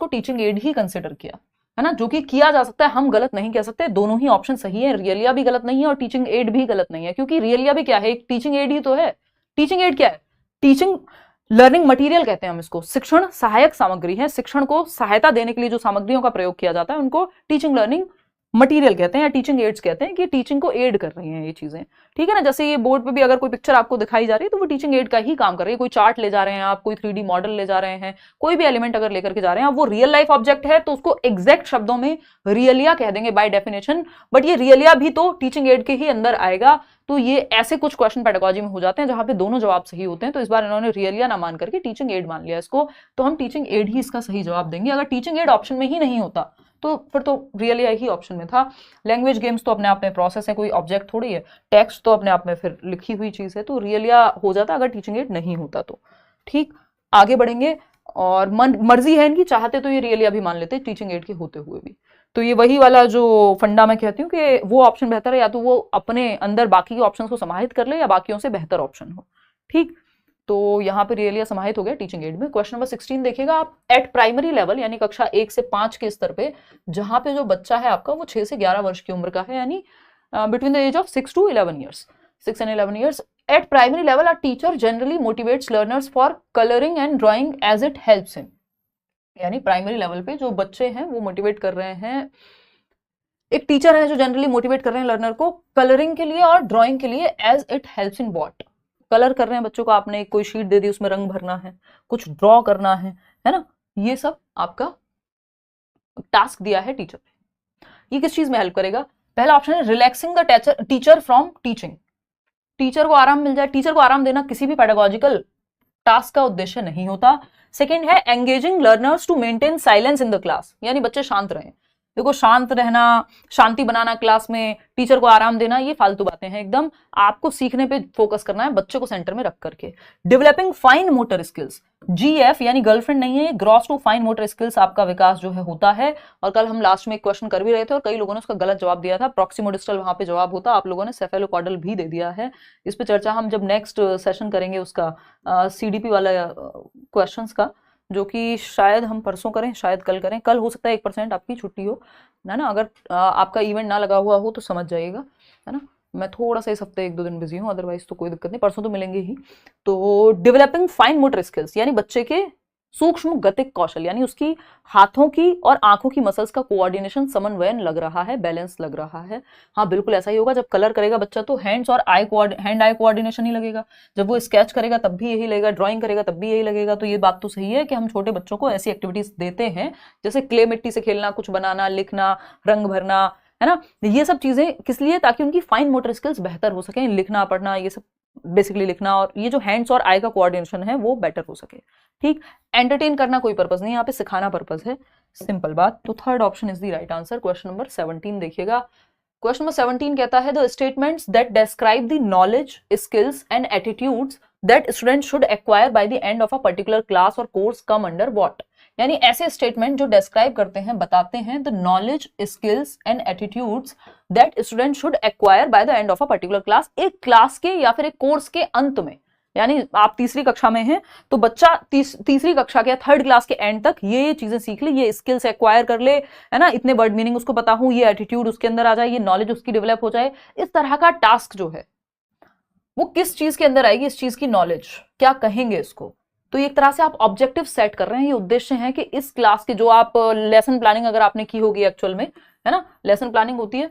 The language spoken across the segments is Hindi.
को टीचिंग एड ही कंसिडर किया, है ना, जो कि किया जा सकता है, हम गलत नहीं कह सकते, दोनों ही ऑप्शन सही है, रियलिया भी गलत नहीं है और टीचिंग एड भी गलत नहीं है, क्योंकि रियलिया भी क्या है, एक टीचिंग एड ही तो है। टीचिंग एड क्या है? टीचिंग लर्निंग मटेरियल कहते हैं हम इसको, शिक्षण सहायक सामग्री है, शिक्षण को सहायता देने के लिए जो सामग्रियों का प्रयोग किया जाता है उनको टीचिंग लर्निंग मटेरियल कहते हैं या टीचिंग एड्स कहते हैं, कि टीचिंग को एड कर रही हैं ये चीजें, ठीक है ना। जैसे ये बोर्ड पे भी अगर कोई पिक्चर आपको दिखाई जा रही है तो वो टीचिंग एड का ही काम कर रही है, कोई चार्ट ले जा रहे हैं आप, कोई 3D मॉडल ले जा रहे हैं, कोई भी एलिमेंट अगर लेकर के जा रहे हैं, वो रियल लाइफ ऑब्जेक्ट है तो उसको एग्जैक्ट शब्दों में रियलिया कह देंगे बाय डेफिनेशन, बट ये रियलिया भी तो टीचिंग एड के ही अंदर आएगा। तो ये ऐसे कुछ क्वेश्चन पेडागोजी में हो जाते हैं जहां पे दोनों जवाब सही होते हैं, तो इस बार इन्होंने रियलिया ना मान करके टीचिंग एड मान लिया इसको, तो हम टीचिंग एड ही इसका सही जवाब देंगे। अगर टीचिंग एड ऑप्शन में ही नहीं होता तो फिर तो रियलिया ही ऑप्शन में था। लैंग्वेज गेम्स तो अपने आप में प्रोसेस है, कोई ऑब्जेक्ट थोड़ी है, टेक्स्ट तो अपने आप में फिर लिखी हुई चीज है, तो रियलिया हो जाता अगर टीचिंग एड नहीं होता तो। ठीक, आगे बढ़ेंगे, और मर्जी है इनकी, चाहते तो ये रियलिया भी मान लेते टीचिंग एड के होते हुए भी। तो ये वही वाला जो फंडा मैं कहती हूँ कि वो ऑप्शन बेहतर है, या तो वो अपने अंदर बाकी के ऑप्शन को समाहित कर ले या बाकियों से बेहतर ऑप्शन हो। ठीक, तो यहाँ पे रियलिया समाहित हो गया टीचिंग एड में। क्वेश्चन नंबर 16 देखिएगा आप, एट प्राइमरी लेवल यानी कक्षा 1 से 5 के स्तर पे, जहां पे जो बच्चा है आपका वो 6 से 11 वर्ष की उम्र का है, यानी between the age of 6 to 11 years, 6 and 11 years. At primary level, a teacher generally motivates learners for coloring and drawing as it helps him. यानी प्राइमरी लेवल पे जो बच्चे हैं वो मोटिवेट कर रहे हैं, एक टीचर है जो जनरली मोटिवेट कर रहे हैं लर्नर को कलरिंग के लिए और ड्राइंग के लिए, as it helps in what. Colour कर रहे हैं बच्चों को, आपने कोई शीट दे दी, उसमें रंग भरना है, कुछ ड्रॉ करना है ना, ये सब आपका टास्क दिया है टीचर ने। ये किस चीज में हेल्प करेगा? पहला ऑप्शन है relaxing the teacher from teaching, teacher को आराम मिल जाए। टीचर को आराम देना किसी भी पेडागोजिकल टास्क का उद्देश्य नहीं होता। सेकेंड है engaging learners to maintain silence in the class, यानी बच्चे शांत रहें। देखो, शांत रहना, शांति बनाना क्लास में, टीचर को आराम देना, ये फालतू बातें हैं एकदम। आपको सीखने पे फोकस करना है, बच्चे को सेंटर में रख करके। Developing fine motor skills, GF यानी गर्लफ्रेंड नहीं है, gross to fine motor skills आपका विकास जो है होता है। और कल हम लास्ट में एक क्वेश्चन कर भी रहे थे और कई लोगों ने उसका गलत जवाब दिया था, प्रॉक्सिमोडिस्टल वहां पे जवाब होता, आप लोगों ने सेफेलोकॉर्डल भी दे दिया है। इस पे चर्चा हम जब नेक्स्ट सेशन करेंगे उसका CDP वाला क्वेश्चंस का, जो कि शायद हम परसों करें, शायद कल करें, कल हो सकता है 1% आपकी छुट्टी हो, है ना। अगर आपका इवेंट ना लगा हुआ हो तो समझ जाइएगा, है ना। मैं थोड़ा सा इस हफ्ते 1-2 दिन बिजी हूँ, अदरवाइज तो कोई दिक्कत नहीं, परसों तो मिलेंगे ही। तो डेवलपिंग फाइन मोटर स्किल्स यानी बच्चे के सूक्ष्म गतिक कौशल, यानी उसकी हाथों की और आंखों की मसल्स का कोऑर्डिनेशन, समन्वयन लग रहा है, बैलेंस लग रहा है। हाँ, बिल्कुल ऐसा ही होगा। जब कलर करेगा बच्चा तो हैंड आई कोऑर्डिनेशन ही लगेगा, जब वो स्केच करेगा तब भी यही लगेगा, ड्राइंग करेगा तब भी यही लगेगा। तो ये बात तो सही है कि हम छोटे बच्चों को ऐसी एक्टिविटीज देते हैं जैसे क्ले मिट्टी से खेलना, कुछ बनाना, लिखना, रंग भरना, है ना। ये सब चीजें किस लिए? ताकि उनकी फाइन मोटर स्किल्स बेहतर हो सके, लिखना पढ़ना, ये सब बेसिकली लिखना, और ये जो हैंड्स और आई का कोऑर्डिनेशन है वो बेटर हो सके। ठीक, एंटरटेन करना कोई पर्पस नहीं, यहाँ पे सिखाना पर्पस है, सिंपल बात। तो third option is the right answer. Question number 17 देखिएगा। क्वेश्चन नंबर 17 कहता है the statements that describe the knowledge, skills and attitudes that student should acquire by the end of a particular class और कोर्स कम अंडर व्हाट। यानी ऐसे स्टेटमेंट जो डिस्क्राइब करते हैं, बताते हैं the knowledge, skills and attitudes that student should acquire by the end of a particular class, एक क्लास के या फिर एक कोर्स के अंत में। यानी आप तीसरी कक्षा में हैं तो बच्चा तीसरी कक्षा के 3rd क्लास के एंड तक ये चीजें सीख ले, ये स्किल्स एक्वायर कर ले, है ना, इतने वर्ड मीनिंग उसको पता हो, ये एटीट्यूड उसके अंदर आ जाए, ये नॉलेज उसकी डेवलप हो जाए। इस तरह का टास्क जो है वो किस चीज के अंदर आएगी? इस चीज की नॉलेज, क्या कहेंगे इसको? तो एक तरह से आप ऑब्जेक्टिव सेट कर रहे हैं, ये उद्देश्य है कि इस क्लास के जो आप लेसन प्लानिंग अगर आपने की होगी एक्चुअल में, है ना, लेसन प्लानिंग होती है,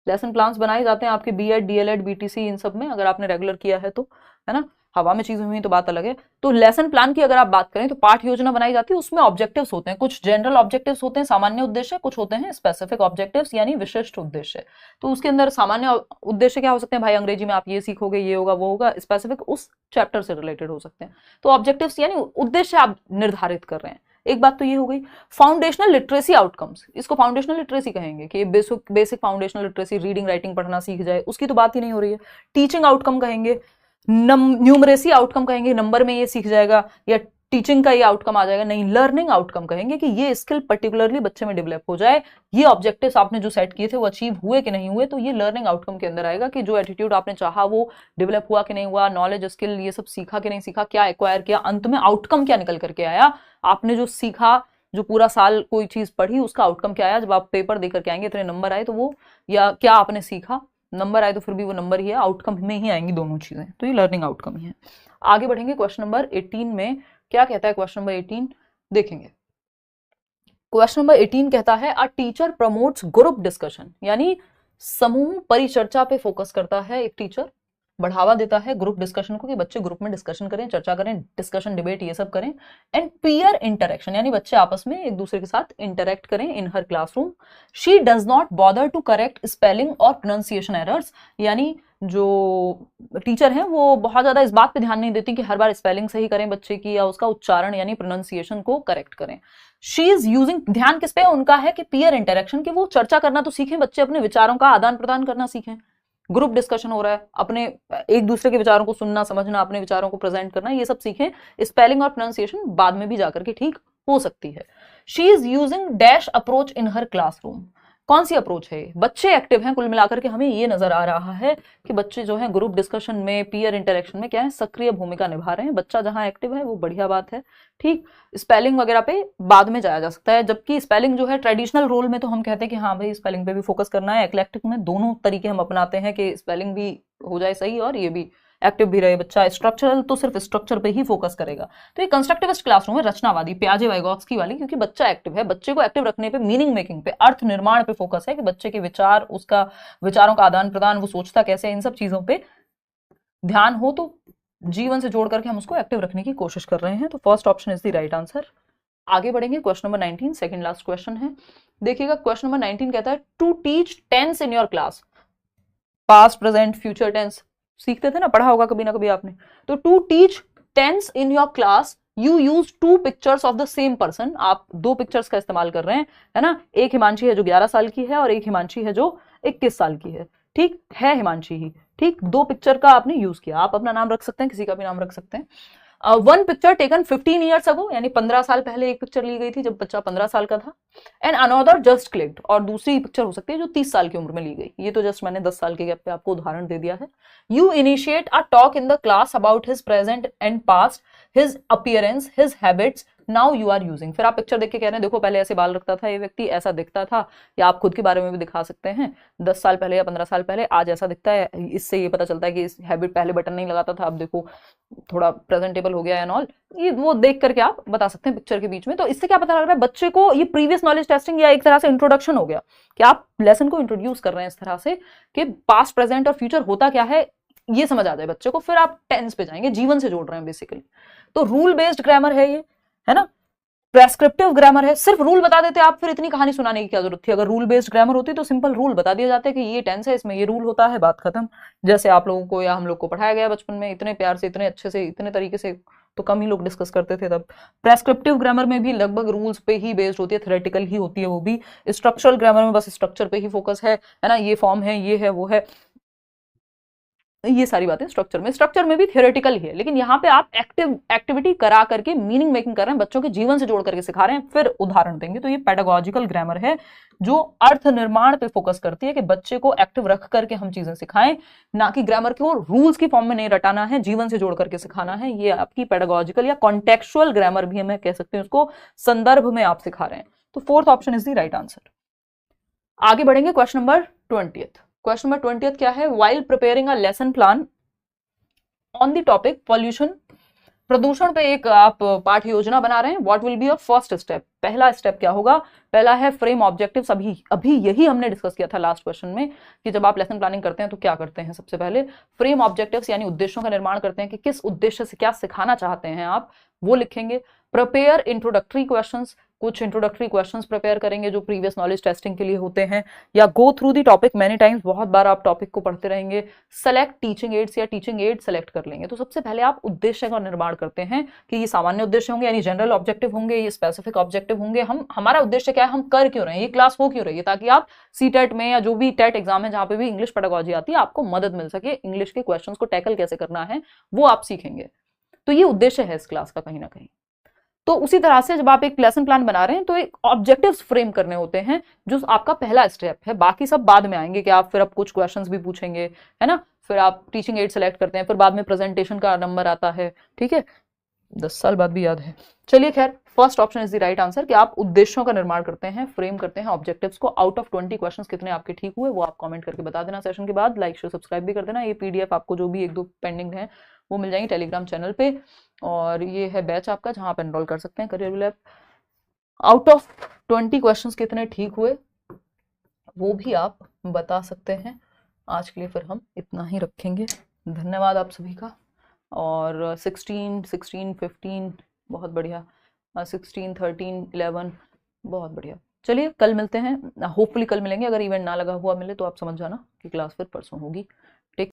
लेसन प्लान्स बनाए जाते हैं आपके BEd, DLEd, BTC इन सब में, अगर आपने रेगुलर किया है तो, है ना। हवा में चीजें हुई तो बात अलग है। तो लेसन प्लान की अगर आप बात करें तो पाठ योजना बनाई जाती है, उसमें ऑब्जेक्टिव्स होते हैं, कुछ जनरल ऑब्जेक्टिव्स होते हैं, सामान्य उद्देश्य, कुछ होते हैं स्पेसिफिक ऑब्जेक्टिव्स यानी विशिष्ट उद्देश्य। तो उसके अंदर सामान्य उद्देश्य क्या हो सकते हैं? भाई अंग्रेजी में आप ये सीखोगे, ये होगा, वो होगा। स्पेसिफिक उस चैप्टर से रिलेटेड हो सकते हैं। तो ऑब्जेक्टिव्स यानी उद्देश्य आप निर्धारित कर रहे हैं। एक बात तो ये हो गई। फाउंडेशनल लिटरेसी आउटकम्स, इसको फाउंडेशनल लिटरेसी कहेंगे कि basic foundational literacy, reading writing पढ़ना सीख जाए, उसकी तो बात ही नहीं हो रही है। टीचिंग आउटकम कहेंगे, न्यूमरेसी आउटकम कहेंगे, नंबर में ये सीख जाएगा, या टीचिंग का ये आउटकम आ जाएगा, नहीं लर्निंग आउटकम कहेंगे कि ये स्किल पर्टिकुलरली बच्चे में डेवलप हो जाए, ये ऑब्जेक्टिव्स आपने जो सेट किए थे वो अचीव हुए कि नहीं हुए, तो ये लर्निंग आउटकम के अंदर आएगा कि जो एटीट्यूड आपने चाहा वो डेवलप हुआ कि नहीं हुआ, नॉलेज स्किल ये सब सीखा कि नहीं सीखा, क्या एक्वायर किया, अंत में आउटकम क्या निकल करके आया, आपने जो सीखा, जो पूरा साल कोई चीज पढ़ी उसका आउटकम क्या आया, जब आप पेपर देकर के आएंगे इतने नंबर आए तो वो, या क्या आपने सीखा, नंबर आए तो फिर भी वो नंबर ही है, आउटकम में ही आएंगी दोनों चीजें, तो ये लर्निंग आउटकम ही है। आगे बढ़ेंगे क्वेश्चन नंबर 18 में क्या कहता है, क्वेश्चन नंबर 18 देखेंगे। क्वेश्चन नंबर 18 कहता है a teacher promotes group discussion, यानी समूह परिचर्चा पे फोकस करता है, एक टीचर बढ़ावा देता है ग्रुप डिस्कशन को कि बच्चे ग्रुप में डिस्कशन करें, चर्चा करें, डिस्कशन डिबेट ये सब करें। एंड पीयर इंटरेक्शन, यानी बच्चे आपस में एक दूसरे के साथ इंटरेक्ट करें in her classroom. She does not bother to correct spelling और प्रोनाउंसिएशन एरर्स, यानी जो टीचर हैं वो बहुत ज्यादा इस बात पे ध्यान नहीं देती कि हर बार स्पेलिंग सही करें बच्चे की या उसका उच्चारण यानी प्रोनाउंसिएशन को करेक्ट करें। शी इज यूजिंग, ध्यान किस पे उनका है कि पीयर इंटरेक्शन, कि वो चर्चा करना तो सीखें, बच्चे अपने विचारों का आदान प्रदान करना सीखें, ग्रुप डिस्कशन हो रहा है, अपने एक दूसरे के विचारों को सुनना समझना, अपने विचारों को प्रेजेंट करना, ये सब सीखें। स्पेलिंग और प्रोनाउंसिएशन बाद में भी जाकर के ठीक हो सकती है। She is using dash approach in her classroom, कौन सी अप्रोच है, बच्चे एक्टिव हैं, कुल मिलाकर के हमें ये नजर आ रहा है कि बच्चे जो हैं ग्रुप डिस्कशन में, पीयर इंटरेक्शन में क्या है, सक्रिय भूमिका निभा रहे हैं। बच्चा जहां एक्टिव है वो बढ़िया बात है, ठीक। स्पेलिंग वगैरह पे बाद में जाया जा सकता है, जबकि स्पेलिंग जो है ट्रेडिशनल रोल में तो हम कहते हैं कि हाँ भाई स्पेलिंग पे भी फोकस करना है, एक्लेक्टिक में दोनों तरीके हम अपनाते हैं कि स्पेलिंग भी हो जाए सही और ये भी एक्टिव भी रहे बच्चा। स्ट्रक्चरल तो सिर्फ स्ट्रक्चर पे ही फोकस करेगा। तो ये कंस्ट्रक्टिविस्ट क्लासरूम है, रचनावादी, पियाजे वाइगोत्स्की वाली, क्योंकि बच्चा एक्टिव है, बच्चे को एक्टिव रखने पे, मीनिंग मेकिंग पे, अर्थ निर्माण पे फोकस है कि बच्चे के विचार, उसका विचारों का आदान प्रदान, वो सोचता कैसे, इन सब चीजों पे ध्यान हो, तो जीवन से जोड़ करके हम उसको एक्टिव रखने की कोशिश कर रहे हैं। तो first option is the right answer. आगे बढ़ेंगे, question number 19 second last question है। देखिएगा क्वेश्चन नंबर 19 कहता है to teach tense in your class, past present future tense सीखते थे ना, पढ़ा होगा कभी ना कभी आपने। तो to teach tense in your class you use two pictures of the same person, आप दो पिक्चर्स का इस्तेमाल कर रहे हैं, है ना। एक हिमांशी है जो 11 साल की है और एक हिमांशी है जो 21 साल की है, ठीक है, हिमांशी ही, ठीक। दो पिक्चर का आपने यूज किया, आप अपना नाम रख सकते हैं, किसी का भी नाम रख सकते हैं। One picture taken 15 years ago, यानी 15 साल पहले एक पिक्चर ली गई थी जब बच्चा 15 साल का था। एंड अनदर जस्ट क्लिक्ड, और दूसरी पिक्चर हो सकती है जो 30 साल की उम्र में ली गई। ये तो जस्ट मैंने 10 साल के गैप पे आपको उदाहरण दे दिया है। You initiate a talk in the class about his present and past, his appearance, his habits, now you are using. फिर आप पिक्चर देख के कह रहे हैं देखो पहले ऐसे बाल रखता था ये व्यक्ति, ऐसा दिखता था, या आप खुद के बारे में भी दिखा सकते हैं 10 साल पहले या 15 साल पहले, आज ऐसा दिखता है। इससे ये पता चलता है कि इस हैबिट, पहले बटन नहीं लगाता था, अब देखो थोड़ा प्रेजेंटेबल हो गया एंड ऑल, ये वो देख करके आप बता सकते हैं पिक्चर के बीच में। तो इससे क्या पता लग रहा है बच्चे को, ये प्रीवियस नॉलेज टेस्टिंग या एक तरह से इंट्रोडक्शन हो गया कि आप लेसन को इंट्रोड्यूस कर रहे हैं इस तरह से कि पास्ट प्रेजेंट और फ्यूचर होता क्या है ये समझ आ जाए बच्चे को। फिर आप टेंस पे जाएंगे, जीवन से जोड़ रहे हैं बेसिकली। तो रूल बेस्ड ग्रामर है ये, है ना, प्रेस्क्रिप्टिव ग्रामर है। सिर्फ रूल बता देते आप, फिर इतनी कहानी सुनाने की क्या जरूरत थी। अगर रूल बेस्ड ग्रामर होती तो सिंपल रूल बता दिया जाता है कि ये टेंस है, इसमें ये रूल होता है, बात खत्म। जैसे आप लोगों को या हम लोग को पढ़ाया गया बचपन में, इतने प्यार से, इतने अच्छे से, इतने तरीके से, तो कम ही लोग डिस्कस करते थे तब। प्रेस्क्रिप्टिव ग्रामर में भी लगभग रूल्स पे ही बेस्ड होती है, थ्योरेटिकल ही होती है वो भी। स्ट्रक्चरल ग्रामर में बस स्ट्रक्चर पे ही फोकस है ना, ये फॉर्म है, ये है, वो है, ये सारी बातें स्ट्रक्चर में भी थियोरेटिकल ही है। लेकिन यहाँ पे आप एक्टिविटी करा करके मीनिंग मेकिंग कर रहे हैं, बच्चों के जीवन से जोड़ करके सिखा रहे हैं, फिर उदाहरण देंगे। तो ये पेडागोजिकल ग्रामर है जो अर्थ निर्माण पे फोकस करती है कि बच्चे को एक्टिव रख करके हम चीजें सिखाएं, ना कि ग्रामर को रूल्स की फॉर्म में नहीं रटाना है, जीवन से जोड़ करके सिखाना है। ये आपकी पेडागोजिकल या कॉन्टेक्चुअल ग्रामर भी हमें कह सकते हैं, उसको संदर्भ में आप सिखा रहे हैं। तो fourth option is the right answer. आगे बढ़ेंगे, क्वेश्चन नंबर 20। क्वेश्चन नंबर 20 क्या है, while preparing a lesson plan on the topic pollution, प्रदूषण पे एक आप पाठ योजना बना रहे हैं, what will be your first step. पहला स्टेप क्या होगा, पहला है फ्रेम ऑब्जेक्टिव्स। अभी यही हमने डिस्कस किया था लास्ट क्वेश्चन में कि जब आप लेसन प्लानिंग करते हैं तो क्या करते हैं, सबसे पहले फ्रेम ऑब्जेक्टिव्स यानी उद्देश्यों का निर्माण करते हैं कि किस उद्देश्य से क्या सिखाना चाहते हैं आप, वो लिखेंगे। प्रिपेयर इंट्रोडक्टरी क्वेश्चंस, कुछ इंट्रोडक्टरी क्वेश्चंस प्रिपेयर करेंगे जो प्रीवियस नॉलेज टेस्टिंग के लिए होते हैं, या go through the topic many times, बहुत बार आप टॉपिक को पढ़ते रहेंगे। सेलेक्ट टीचिंग एड्स या टीचिंग एड सेलेक्ट कर लेंगे। तो सबसे पहले आप उद्देश्य का निर्माण करते हैं कि ये सामान्य उद्देश्य होंगे यानी जनरल ऑब्जेक्टिव होंगे, ये स्पेसिफिक ऑब्जेक्टिव होंगे। हमारा उद्देश्य क्या है, हम कर क्यों रहे हैं, ये क्लास हो क्यों रही है, ताकि आप सीटेट में या जो भी टेट एग्जाम है जहां पे भी इंग्लिश पेडागोजी आती है आपको मदद मिल सके, इंग्लिश के क्वेश्चंस को टैकल कैसे करना है वो आप सीखेंगे। तो ये उद्देश्य है इस क्लास का कहीं ना कहीं। तो उसी तरह से जब आप एक लेसन प्लान बना रहे हैं तो एक ऑब्जेक्टिव्स फ्रेम करने होते हैं, जो आपका पहला स्टेप है। बाकी सब बाद में आएंगे कि आप फिर अब कुछ क्वेश्चंस भी पूछेंगे, है ना, फिर आप टीचिंग एड सेलेक्ट करते हैं, फिर बाद में प्रेजेंटेशन का नंबर आता है, ठीक है, 10 साल बाद भी याद है। चलिए खैर, first option is the right answer कि आप उद्देश्यों का निर्माण करते हैं, फ्रेम करते हैं ऑब्जेक्टिव्स को। आउट ऑफ 20 क्वेश्चंस कितने आपके ठीक हुए वो आप कमेंट करके बता देना सेशन के बाद। लाइक शेयर सब्सक्राइब भी कर देना। ये पीडीएफ आपको जो भी एक दो पेंडिंग है वो मिल जाएंगी टेलीग्राम चैनल पे, और ये है बैच आपका जहां आप एनरोल कर सकते हैं career lab. Out of 20 questions कितने ठीक हुए वो भी आप बता सकते हैं। आज के लिए फिर हम इतना ही रखेंगे। धन्यवाद आप सभी का। और 16, 15 बहुत बढ़िया, 16, 13, 11 बहुत बढ़िया। चलिए कल मिलते हैं, होपफुली कल मिलेंगे। अगर इवेंट ना लगा हुआ मिले तो आप समझ जाना कि क्लास फिर परसों होगी।